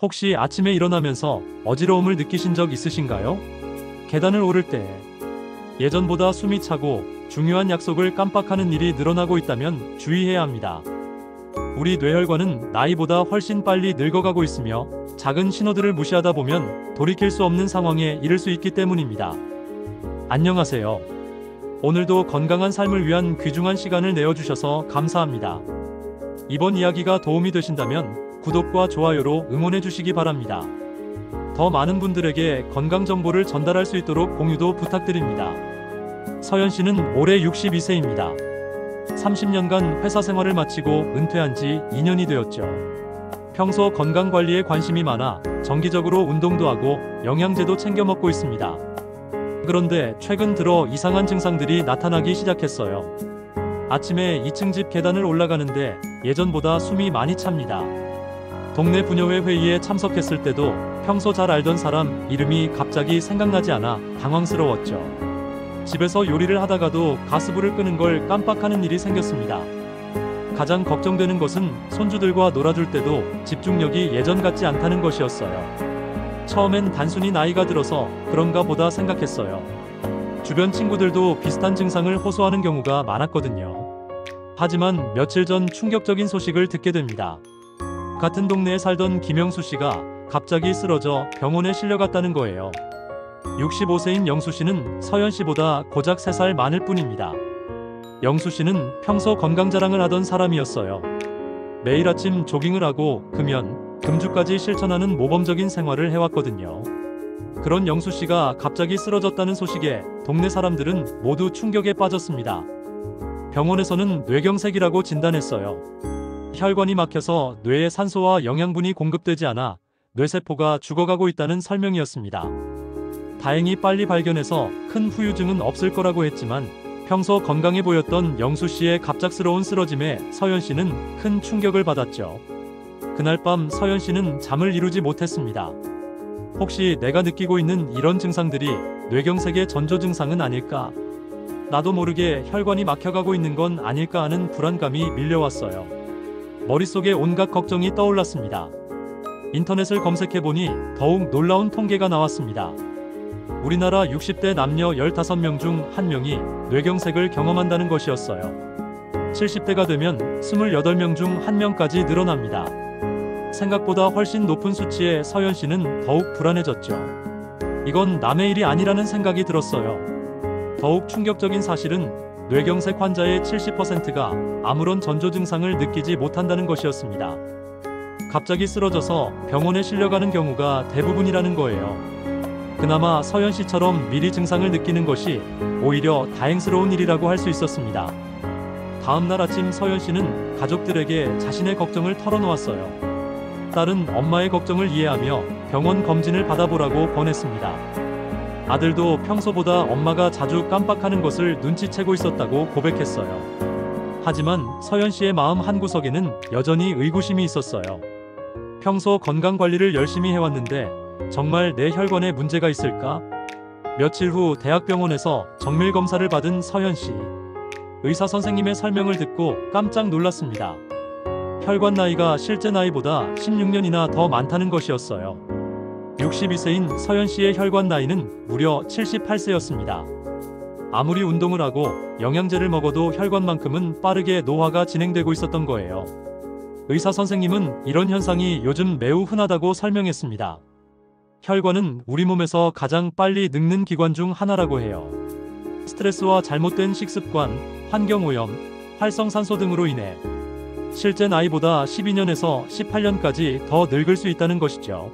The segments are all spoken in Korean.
혹시 아침에 일어나면서 어지러움을 느끼신 적 있으신가요? 계단을 오를 때 예전보다 숨이 차고 중요한 약속을 깜빡하는 일이 늘어나고 있다면 주의해야 합니다. 우리 뇌혈관은 나이보다 훨씬 빨리 늙어가고 있으며 작은 신호들을 무시하다 보면 돌이킬 수 없는 상황에 이를 수 있기 때문입니다. 안녕하세요. 오늘도 건강한 삶을 위한 귀중한 시간을 내어주셔서 감사합니다. 이번 이야기가 도움이 되신다면 구독과 좋아요로 응원해 주시기 바랍니다. 더 많은 분들에게 건강 정보를 전달할 수 있도록 공유도 부탁드립니다. 서연 씨는 올해 62세입니다. 30년간 회사 생활을 마치고 은퇴한 지 2년이 되었죠. 평소 건강 관리에 관심이 많아 정기적으로 운동도 하고 영양제도 챙겨 먹고 있습니다. 그런데 최근 들어 이상한 증상들이 나타나기 시작했어요. 아침에 2층 집 계단을 올라가는데 예전보다 숨이 많이 찹니다. 동네 부녀회 회의에 참석했을 때도 평소 잘 알던 사람 이름이 갑자기 생각나지 않아 당황스러웠죠. 집에서 요리를 하다가도 가스불을 끄는 걸 깜빡하는 일이 생겼습니다. 가장 걱정되는 것은 손주들과 놀아줄 때도 집중력이 예전 같지 않다는 것이었어요. 처음엔 단순히 나이가 들어서 그런가 보다 생각했어요. 주변 친구들도 비슷한 증상을 호소하는 경우가 많았거든요. 하지만 며칠 전 충격적인 소식을 듣게 됩니다. 같은 동네에 살던 김영수 씨가 갑자기 쓰러져 병원에 실려갔다는 거예요. 65세인 영수 씨는 서연 씨보다 고작 3살 많을 뿐입니다. 영수 씨는 평소 건강 자랑을 하던 사람이었어요. 매일 아침 조깅을 하고 금연, 금주까지 실천하는 모범적인 생활을 해왔거든요. 그런 영수 씨가 갑자기 쓰러졌다는 소식에 동네 사람들은 모두 충격에 빠졌습니다. 병원에서는 뇌경색이라고 진단했어요. 혈관이 막혀서 뇌에 산소와 영양분이 공급되지 않아 뇌세포가 죽어가고 있다는 설명이었습니다. 다행히 빨리 발견해서 큰 후유증은 없을 거라고 했지만 평소 건강해 보였던 영수 씨의 갑작스러운 쓰러짐에 서연 씨는 큰 충격을 받았죠. 그날 밤 서연 씨는 잠을 이루지 못했습니다. 혹시 내가 느끼고 있는 이런 증상들이 뇌경색의 전조 증상은 아닐까? 나도 모르게 혈관이 막혀가고 있는 건 아닐까 하는 불안감이 밀려왔어요. 머릿속에 온갖 걱정이 떠올랐습니다. 인터넷을 검색해보니 더욱 놀라운 통계가 나왔습니다. 우리나라 60대 남녀 15명 중 1명이 뇌경색을 경험한다는 것이었어요. 70대가 되면 28명 중 1명까지 늘어납니다. 생각보다 훨씬 높은 수치에 서연 씨는 더욱 불안해졌죠. 이건 남의 일이 아니라는 생각이 들었어요. 더욱 충격적인 사실은 뇌경색 환자의 70%가 아무런 전조 증상을 느끼지 못한다는 것이었습니다. 갑자기 쓰러져서 병원에 실려가는 경우가 대부분이라는 거예요. 그나마 서연 씨처럼 미리 증상을 느끼는 것이 오히려 다행스러운 일이라고 할 수 있었습니다. 다음 날 아침 서연 씨는 가족들에게 자신의 걱정을 털어놓았어요. 딸은 엄마의 걱정을 이해하며 병원 검진을 받아보라고 권했습니다. 아들도 평소보다 엄마가 자주 깜빡하는 것을 눈치채고 있었다고 고백했어요. 하지만 서연 씨의 마음 한구석에는 여전히 의구심이 있었어요. 평소 건강 관리를 열심히 해왔는데 정말 내 혈관에 문제가 있을까? 며칠 후 대학병원에서 정밀 검사를 받은 서연 씨. 의사 선생님의 설명을 듣고 깜짝 놀랐습니다. 혈관 나이가 실제 나이보다 16년이나 더 많다는 것이었어요. 62세인 서연 씨의 혈관 나이는 무려 78세였습니다. 아무리 운동을 하고 영양제를 먹어도 혈관만큼은 빠르게 노화가 진행되고 있었던 거예요. 의사 선생님은 이런 현상이 요즘 매우 흔하다고 설명했습니다. 혈관은 우리 몸에서 가장 빨리 늙는 기관 중 하나라고 해요. 스트레스와 잘못된 식습관, 환경오염, 활성산소 등으로 인해 실제 나이보다 12년에서 18년까지 더 늙을 수 있다는 것이죠.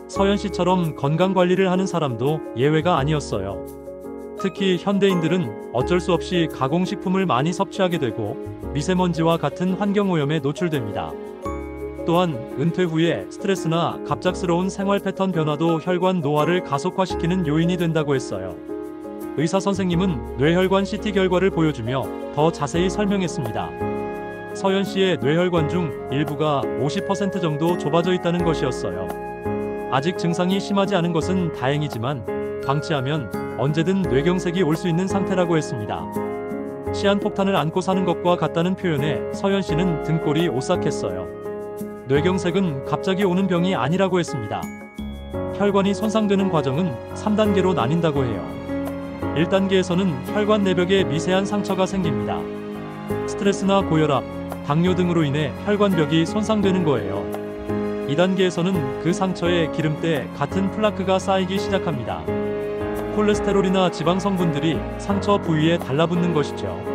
서연 씨처럼 건강 관리를 하는 사람도 예외가 아니었어요. 특히 현대인들은 어쩔 수 없이 가공식품을 많이 섭취하게 되고 미세먼지와 같은 환경오염에 노출됩니다. 또한 은퇴 후에 스트레스나 갑작스러운 생활 패턴 변화도 혈관 노화를 가속화시키는 요인이 된다고 했어요. 의사 선생님은 뇌혈관 CT 결과를 보여주며 더 자세히 설명했습니다. 서연 씨의 뇌혈관 중 일부가 50% 정도 좁아져 있다는 것이었어요. 아직 증상이 심하지 않은 것은 다행이지만 방치하면 언제든 뇌경색이 올 수 있는 상태라고 했습니다. 시한폭탄을 안고 사는 것과 같다는 표현에 서연 씨는 등골이 오싹했어요. 뇌경색은 갑자기 오는 병이 아니라고 했습니다. 혈관이 손상되는 과정은 3단계로 나뉜다고 해요. 1단계에서는 혈관 내벽에 미세한 상처가 생깁니다. 스트레스나 고혈압, 당뇨 등으로 인해 혈관벽이 손상되는 거예요. 2단계에서는 그 상처에 기름때 같은 플라크가 쌓이기 시작합니다. 콜레스테롤이나 지방 성분들이 상처 부위에 달라붙는 것이죠.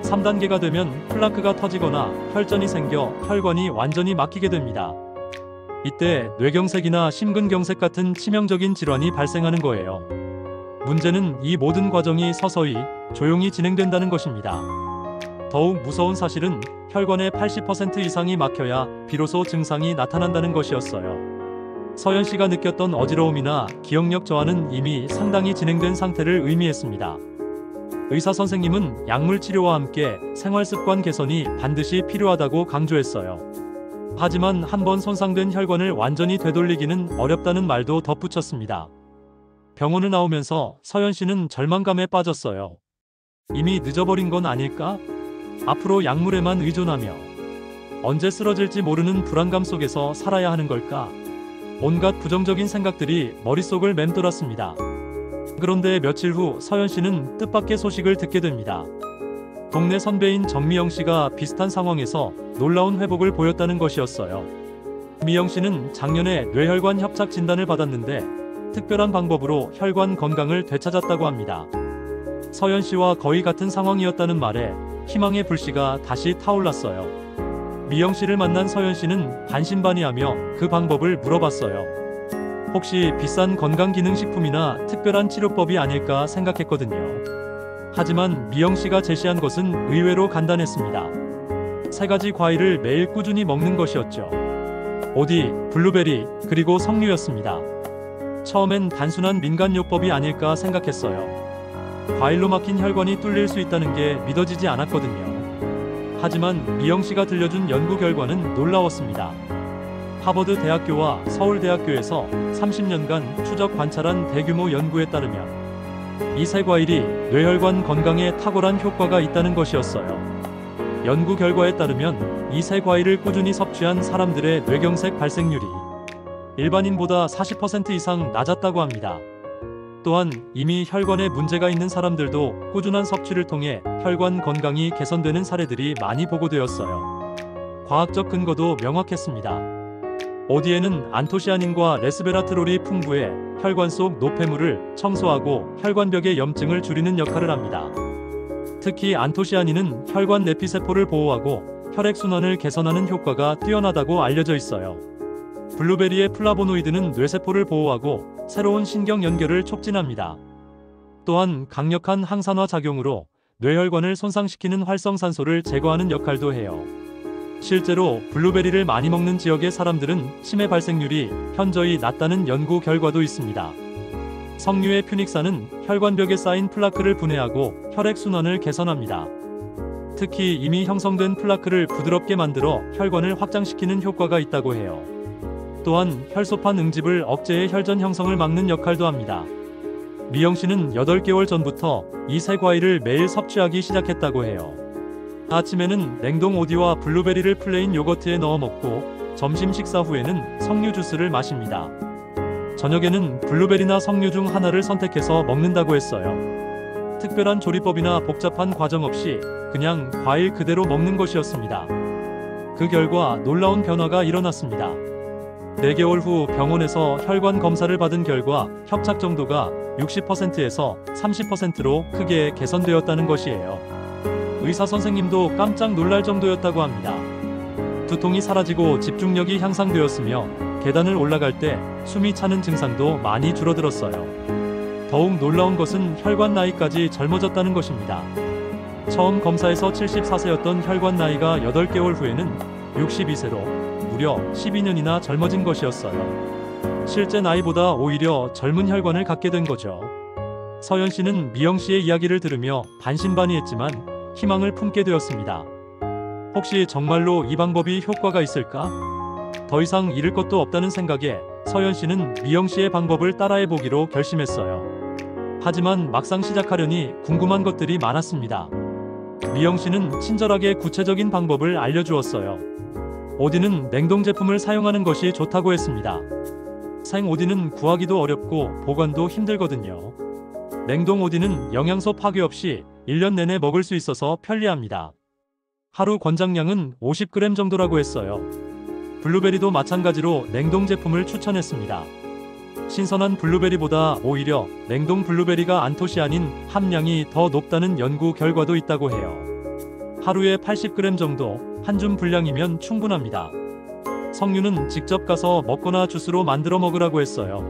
3단계가 되면 플라크가 터지거나 혈전이 생겨 혈관이 완전히 막히게 됩니다. 이때 뇌경색이나 심근경색 같은 치명적인 질환이 발생하는 거예요. 문제는 이 모든 과정이 서서히 조용히 진행된다는 것입니다. 더욱 무서운 사실은 혈관의 80% 이상이 막혀야 비로소 증상이 나타난다는 것이었어요. 서현 씨가 느꼈던 어지러움이나 기억력 저하는 이미 상당히 진행된 상태를 의미했습니다. 의사 선생님은 약물 치료와 함께 생활습관 개선이 반드시 필요하다고 강조했어요. 하지만 한번 손상된 혈관을 완전히 되돌리기는 어렵다는 말도 덧붙였습니다. 병원을 나오면서 서현 씨는 절망감에 빠졌어요. 이미 늦어버린 건 아닐까? 앞으로 약물에만 의존하며 언제 쓰러질지 모르는 불안감 속에서 살아야 하는 걸까? 온갖 부정적인 생각들이 머릿속을 맴돌았습니다. 그런데 며칠 후 서현 씨는 뜻밖의 소식을 듣게 됩니다. 동네 선배인 정미영 씨가 비슷한 상황에서 놀라운 회복을 보였다는 것이었어요. 미영 씨는 작년에 뇌혈관 협착 진단을 받았는데 특별한 방법으로 혈관 건강을 되찾았다고 합니다. 서현 씨와 거의 같은 상황이었다는 말에 희망의 불씨가 다시 타올랐어요. 미영 씨를 만난 서현 씨는 반신반의하며 그 방법을 물어봤어요. 혹시 비싼 건강기능식품이나 특별한 치료법이 아닐까 생각했거든요. 하지만 미영 씨가 제시한 것은 의외로 간단했습니다. 3가지 과일을 매일 꾸준히 먹는 것이었죠. 오디, 블루베리, 그리고 석류였습니다. 처음엔 단순한 민간요법이 아닐까 생각했어요. 과일로 막힌 혈관이 뚫릴 수 있다는 게 믿어지지 않았거든요. 하지만 미영 씨가 들려준 연구 결과는 놀라웠습니다. 하버드 대학교와 서울대학교에서 30년간 추적 관찰한 대규모 연구에 따르면 이 3과일이 뇌혈관 건강에 탁월한 효과가 있다는 것이었어요. 연구 결과에 따르면 이 3과일을 꾸준히 섭취한 사람들의 뇌경색 발생률이 일반인보다 40% 이상 낮았다고 합니다. 또한 이미 혈관에 문제가 있는 사람들도 꾸준한 섭취를 통해 혈관 건강이 개선되는 사례들이 많이 보고되었어요. 과학적 근거도 명확했습니다. 오디에는 안토시아닌과 레스베라트롤이 풍부해 혈관 속 노폐물을 청소하고 혈관벽의 염증을 줄이는 역할을 합니다. 특히 안토시아닌은 혈관 내피세포를 보호하고 혈액순환을 개선하는 효과가 뛰어나다고 알려져 있어요. 블루베리의 플라보노이드는 뇌세포를 보호하고 새로운 신경 연결을 촉진합니다. 또한 강력한 항산화 작용으로 뇌혈관을 손상시키는 활성산소를 제거하는 역할도 해요. 실제로 블루베리를 많이 먹는 지역의 사람들은 치매 발생률이 현저히 낮다는 연구 결과도 있습니다. 석류의 퓨닉산은 혈관벽에 쌓인 플라크를 분해하고 혈액순환을 개선합니다. 특히 이미 형성된 플라크를 부드럽게 만들어 혈관을 확장시키는 효과가 있다고 해요. 또한 혈소판 응집을 억제해 혈전 형성을 막는 역할도 합니다. 미영 씨는 8개월 전부터 이 3과일을 매일 섭취하기 시작했다고 해요. 아침에는 냉동 오디와 블루베리를 플레인 요거트에 넣어 먹고 점심 식사 후에는 석류 주스를 마십니다. 저녁에는 블루베리나 석류 중 하나를 선택해서 먹는다고 했어요. 특별한 조리법이나 복잡한 과정 없이 그냥 과일 그대로 먹는 것이었습니다. 그 결과 놀라운 변화가 일어났습니다. 4개월 후 병원에서 혈관 검사를 받은 결과 협착 정도가 60%에서 30%로 크게 개선되었다는 것이에요. 의사 선생님도 깜짝 놀랄 정도였다고 합니다. 두통이 사라지고 집중력이 향상되었으며 계단을 올라갈 때 숨이 차는 증상도 많이 줄어들었어요. 더욱 놀라운 것은 혈관 나이까지 젊어졌다는 것입니다. 처음 검사에서 74세였던 혈관 나이가 8개월 후에는 62세로 무려 12년이나 젊어진 것이었어요. 실제 나이보다 오히려 젊은 혈관을 갖게 된 거죠. 서현 씨는 미영 씨의 이야기를 들으며 반신반의했지만 희망을 품게 되었습니다. 혹시 정말로 이 방법이 효과가 있을까? 더 이상 잃을 것도 없다는 생각에 서현 씨는 미영 씨의 방법을 따라해 보기로 결심했어요. 하지만 막상 시작하려니 궁금한 것들이 많았습니다. 미영 씨는 친절하게 구체적인 방법을 알려주었어요. 오디는 냉동 제품을 사용하는 것이 좋다고 했습니다. 생 오디는 구하기도 어렵고 보관도 힘들거든요. 냉동 오디는 영양소 파괴 없이 1년 내내 먹을 수 있어서 편리합니다. 하루 권장량은 50g 정도라고 했어요. 블루베리도 마찬가지로 냉동 제품을 추천했습니다. 신선한 블루베리보다 오히려 냉동 블루베리가 안토시아닌 함량이 더 높다는 연구 결과도 있다고 해요. 하루에 80g 정도 한 줌 분량이면 충분합니다. 석류는 직접 가서 먹거나 주스로 만들어 먹으라고 했어요.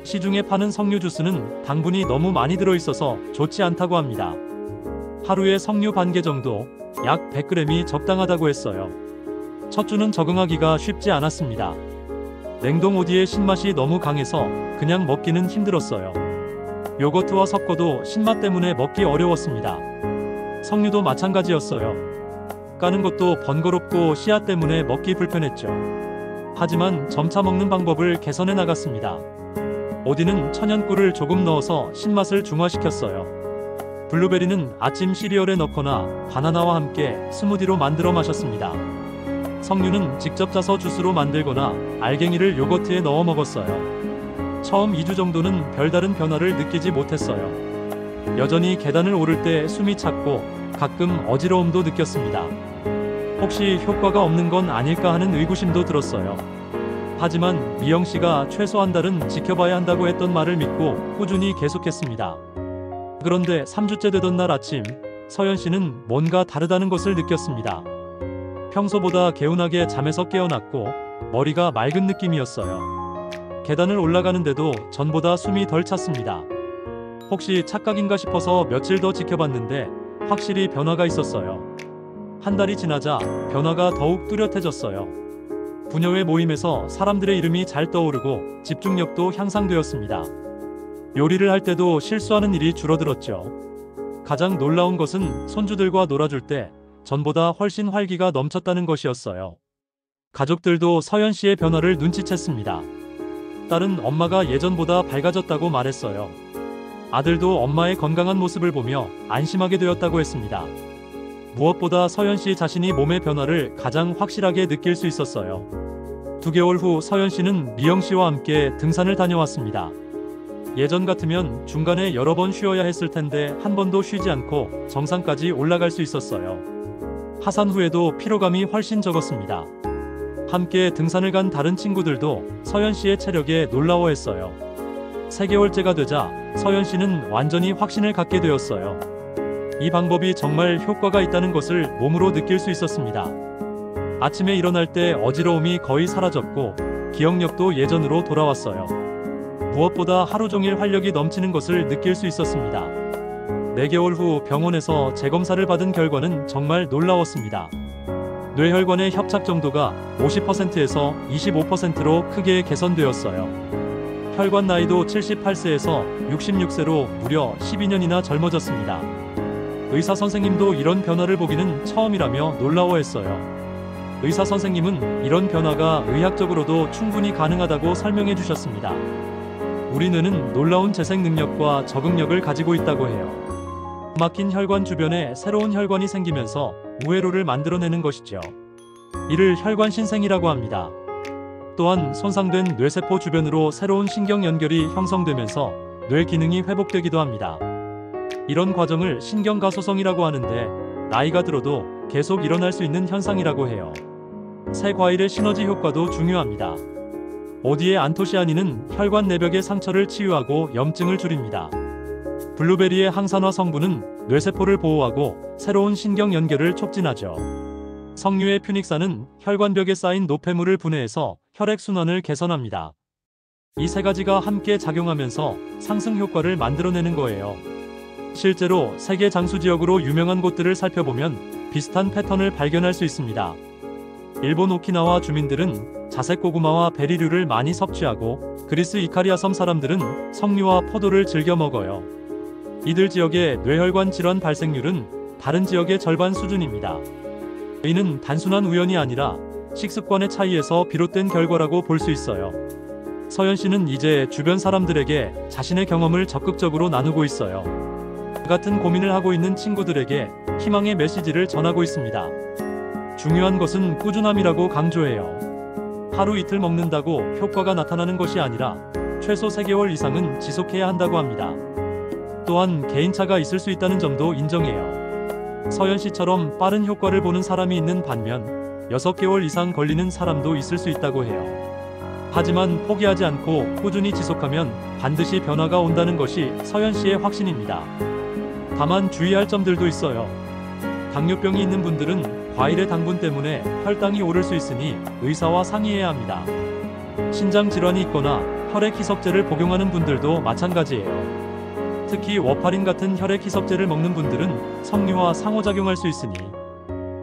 시중에 파는 석류 주스는 당분이 너무 많이 들어있어서 좋지 않다고 합니다. 하루에 석류 반 개 정도, 약 100g이 적당하다고 했어요. 첫 주는 적응하기가 쉽지 않았습니다. 냉동 오디의 신맛이 너무 강해서 그냥 먹기는 힘들었어요. 요거트와 섞어도 신맛 때문에 먹기 어려웠습니다. 석류도 마찬가지였어요. 까는 것도 번거롭고 씨앗 때문에 먹기 불편했죠. 하지만 점차 먹는 방법을 개선해 나갔습니다. 오디는 천연꿀을 조금 넣어서 신맛을 중화시켰어요. 블루베리는 아침 시리얼에 넣거나 바나나와 함께 스무디로 만들어 마셨습니다. 석류는 직접 짜서 주스로 만들거나 알갱이를 요거트에 넣어 먹었어요. 처음 2주 정도는 별다른 변화를 느끼지 못했어요. 여전히 계단을 오를 때 숨이 찼고 가끔 어지러움도 느꼈습니다. 혹시 효과가 없는 건 아닐까 하는 의구심도 들었어요. 하지만 미영 씨가 최소 한 달은 지켜봐야 한다고 했던 말을 믿고 꾸준히 계속했습니다. 그런데 3주째 되던 날 아침, 서연 씨는 뭔가 다르다는 것을 느꼈습니다. 평소보다 개운하게 잠에서 깨어났고 머리가 맑은 느낌이었어요. 계단을 올라가는데도 전보다 숨이 덜 찼습니다. 혹시 착각인가 싶어서 며칠 더 지켜봤는데 확실히 변화가 있었어요. 한 달이 지나자 변화가 더욱 뚜렷해졌어요. 부녀회 모임에서 사람들의 이름이 잘 떠오르고 집중력도 향상되었습니다. 요리를 할 때도 실수하는 일이 줄어들었죠. 가장 놀라운 것은 손주들과 놀아줄 때 전보다 훨씬 활기가 넘쳤다는 것이었어요. 가족들도 서연 씨의 변화를 눈치챘습니다. 딸은 엄마가 예전보다 밝아졌다고 말했어요. 아들도 엄마의 건강한 모습을 보며 안심하게 되었다고 했습니다. 무엇보다 서연 씨 자신이 몸의 변화를 가장 확실하게 느낄 수 있었어요. 2개월 후 서연 씨는 미영 씨와 함께 등산을 다녀왔습니다. 예전 같으면 중간에 여러 번 쉬어야 했을 텐데 한 번도 쉬지 않고 정상까지 올라갈 수 있었어요. 하산 후에도 피로감이 훨씬 적었습니다. 함께 등산을 간 다른 친구들도 서연 씨의 체력에 놀라워했어요. 3개월째가 되자 서연 씨는 완전히 확신을 갖게 되었어요. 이 방법이 정말 효과가 있다는 것을 몸으로 느낄 수 있었습니다. 아침에 일어날 때 어지러움이 거의 사라졌고 기억력도 예전으로 돌아왔어요. 무엇보다 하루 종일 활력이 넘치는 것을 느낄 수 있었습니다. 4개월 후 병원에서 재검사를 받은 결과는 정말 놀라웠습니다. 뇌혈관의 협착 정도가 50%에서 25%로 크게 개선되었어요. 혈관 나이도 78세에서 66세로 무려 12년이나 젊어졌습니다. 의사 선생님도 이런 변화를 보기는 처음이라며 놀라워했어요. 의사 선생님은 이런 변화가 의학적으로도 충분히 가능하다고 설명해 주셨습니다. 우리 뇌는 놀라운 재생 능력과 적응력을 가지고 있다고 해요. 막힌 혈관 주변에 새로운 혈관이 생기면서 우회로를 만들어내는 것이죠. 이를 혈관 신생이라고 합니다. 또한 손상된 뇌세포 주변으로 새로운 신경 연결이 형성되면서 뇌 기능이 회복되기도 합니다. 이런 과정을 신경가소성이라고 하는데 나이가 들어도 계속 일어날 수 있는 현상이라고 해요. 새 과일의 시너지 효과도 중요합니다. 오디의 안토시아닌은 혈관 내벽의 상처를 치유하고 염증을 줄입니다. 블루베리의 항산화 성분은 뇌세포를 보호하고 새로운 신경 연결을 촉진하죠. 석류의 퓨닉산은 혈관벽에 쌓인 노폐물을 분해해서 혈액순환을 개선합니다. 이 3가지가 함께 작용하면서 상승 효과를 만들어내는 거예요. 실제로 세계 장수 지역으로 유명한 곳들을 살펴보면 비슷한 패턴을 발견할 수 있습니다. 일본 오키나와 주민들은 자색 고구마와 베리류를 많이 섭취하고 그리스 이카리아 섬 사람들은 석류와 포도를 즐겨 먹어요. 이들 지역의 뇌혈관 질환 발생률은 다른 지역의 절반 수준입니다. 이는 단순한 우연이 아니라 식습관의 차이에서 비롯된 결과라고 볼 수 있어요. 서연 씨는 이제 주변 사람들에게 자신의 경험을 적극적으로 나누고 있어요. 같은 고민을 하고 있는 친구들에게 희망의 메시지를 전하고 있습니다. 중요한 것은 꾸준함이라고 강조해요. 하루 이틀 먹는다고 효과가 나타나는 것이 아니라 최소 3개월 이상은 지속해야 한다고 합니다. 또한 개인차가 있을 수 있다는 점도 인정해요. 서연 씨처럼 빠른 효과를 보는 사람이 있는 반면 6개월 이상 걸리는 사람도 있을 수 있다고 해요. 하지만 포기하지 않고 꾸준히 지속하면 반드시 변화가 온다는 것이 서연 씨의 확신입니다. 다만 주의할 점들도 있어요. 당뇨병이 있는 분들은 과일의 당분 때문에 혈당이 오를 수 있으니 의사와 상의해야 합니다. 신장 질환이 있거나 혈액 희석제를 복용하는 분들도 마찬가지예요. 특히 워파린 같은 혈액 희석제를 먹는 분들은 석류와 상호작용할 수 있으니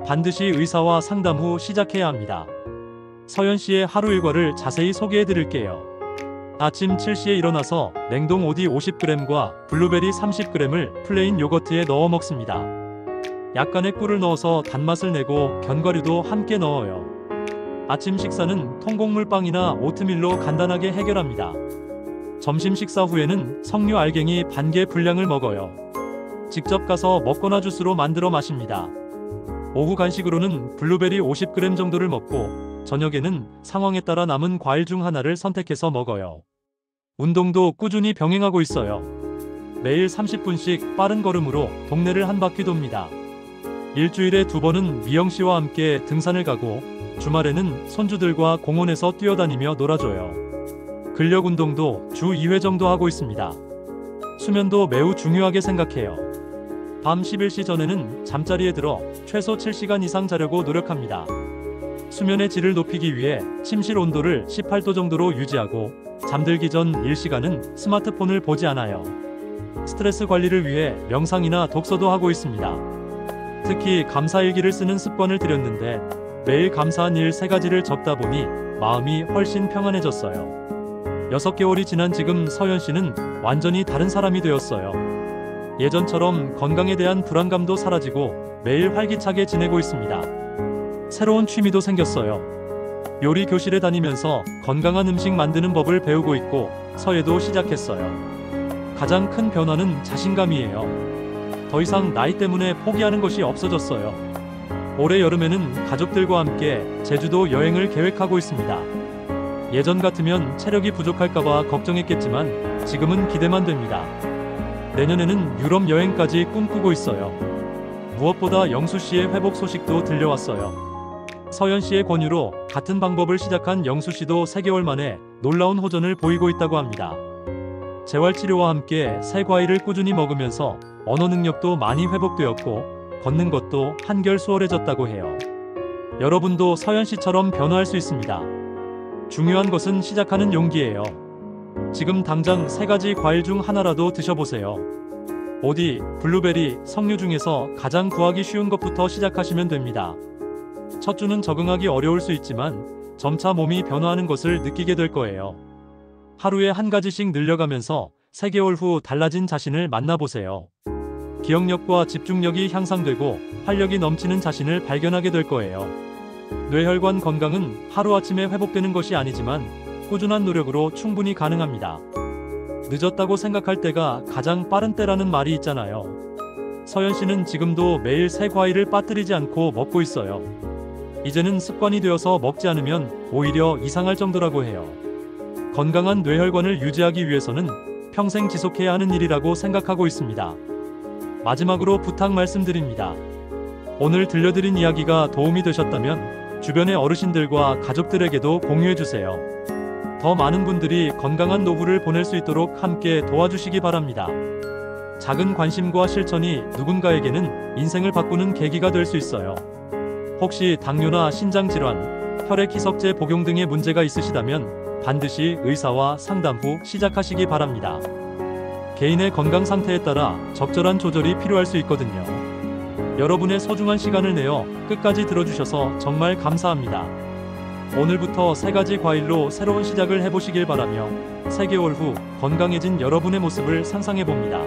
반드시 의사와 상담 후 시작해야 합니다. 서연 씨의 하루 일과를 자세히 소개해 드릴게요. 아침 7시에 일어나서 냉동 오디 50g과 블루베리 30g을 플레인 요거트에 넣어 먹습니다. 약간의 꿀을 넣어서 단맛을 내고 견과류도 함께 넣어요. 아침 식사는 통곡물빵이나 오트밀로 간단하게 해결합니다. 점심 식사 후에는 석류 알갱이 반 개 분량을 먹어요. 직접 가서 먹거나 주스로 만들어 마십니다. 오후 간식으로는 블루베리 50g 정도를 먹고 저녁에는 상황에 따라 남은 과일 중 하나를 선택해서 먹어요. 운동도 꾸준히 병행하고 있어요. 매일 30분씩 빠른 걸음으로 동네를 한 바퀴 돕니다. 일주일에 2번은 미영씨와 함께 등산을 가고 주말에는 손주들과 공원에서 뛰어다니며 놀아줘요. 근력 운동도 주 2회 정도 하고 있습니다. 수면도 매우 중요하게 생각해요. 밤 11시 전에는 잠자리에 들어 최소 7시간 이상 자려고 노력합니다. 수면의 질을 높이기 위해 침실 온도를 18도 정도로 유지하고 잠들기 전 1시간은 스마트폰을 보지 않아요. 스트레스 관리를 위해 명상이나 독서도 하고 있습니다. 특히 감사일기를 쓰는 습관을 들였는데 매일 감사한 일 3가지를 적다 보니 마음이 훨씬 평안해졌어요. 6개월이 지난 지금 서연 씨는 완전히 다른 사람이 되었어요. 예전처럼 건강에 대한 불안감도 사라지고 매일 활기차게 지내고 있습니다. 새로운 취미도 생겼어요. 요리 교실에 다니면서 건강한 음식 만드는 법을 배우고 있고 서예도 시작했어요. 가장 큰 변화는 자신감이에요. 더 이상 나이 때문에 포기하는 것이 없어졌어요. 올해 여름에는 가족들과 함께 제주도 여행을 계획하고 있습니다. 예전 같으면 체력이 부족할까봐 걱정했겠지만 지금은 기대만 됩니다. 내년에는 유럽 여행까지 꿈꾸고 있어요. 무엇보다 영수 씨의 회복 소식도 들려왔어요. 서연 씨의 권유로 같은 방법을 시작한 영수 씨도 3개월 만에 놀라운 호전을 보이고 있다고 합니다. 재활치료와 함께 새 과일을 꾸준히 먹으면서 언어 능력도 많이 회복되었고 걷는 것도 한결 수월해졌다고 해요. 여러분도 서연 씨처럼 변화할 수 있습니다. 중요한 것은 시작하는 용기예요. 지금 당장 3가지 과일 중 하나라도 드셔보세요. 오디, 블루베리, 석류 중에서 가장 구하기 쉬운 것부터 시작하시면 됩니다. 첫 주는 적응하기 어려울 수 있지만 점차 몸이 변화하는 것을 느끼게 될 거예요. 하루에 1가지씩 늘려가면서 3개월 후 달라진 자신을 만나보세요. 기억력과 집중력이 향상되고 활력이 넘치는 자신을 발견하게 될 거예요. 뇌혈관 건강은 하루아침에 회복되는 것이 아니지만 꾸준한 노력으로 충분히 가능합니다. 늦었다고 생각할 때가 가장 빠른 때라는 말이 있잖아요. 서연 씨는 지금도 매일 새 과일을 빠뜨리지 않고 먹고 있어요. 이제는 습관이 되어서 먹지 않으면 오히려 이상할 정도라고 해요. 건강한 뇌혈관을 유지하기 위해서는 평생 지속해야 하는 일이라고 생각하고 있습니다. 마지막으로 부탁 말씀드립니다. 오늘 들려드린 이야기가 도움이 되셨다면 주변의 어르신들과 가족들에게도 공유해주세요. 더 많은 분들이 건강한 노후를 보낼 수 있도록 함께 도와주시기 바랍니다. 작은 관심과 실천이 누군가에게는 인생을 바꾸는 계기가 될 수 있어요. 혹시 당뇨나 신장질환, 혈액희석제 복용 등의 문제가 있으시다면 반드시 의사와 상담 후 시작하시기 바랍니다. 개인의 건강 상태에 따라 적절한 조절이 필요할 수 있거든요. 여러분의 소중한 시간을 내어 끝까지 들어주셔서 정말 감사합니다. 오늘부터 3가지 과일로 새로운 시작을 해보시길 바라며 3개월 후 건강해진 여러분의 모습을 상상해봅니다.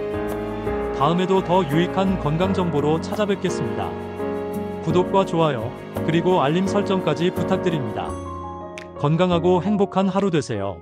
다음에도 더 유익한 건강 정보로 찾아뵙겠습니다. 구독과 좋아요, 그리고 알림 설정까지 부탁드립니다. 건강하고 행복한 하루 되세요.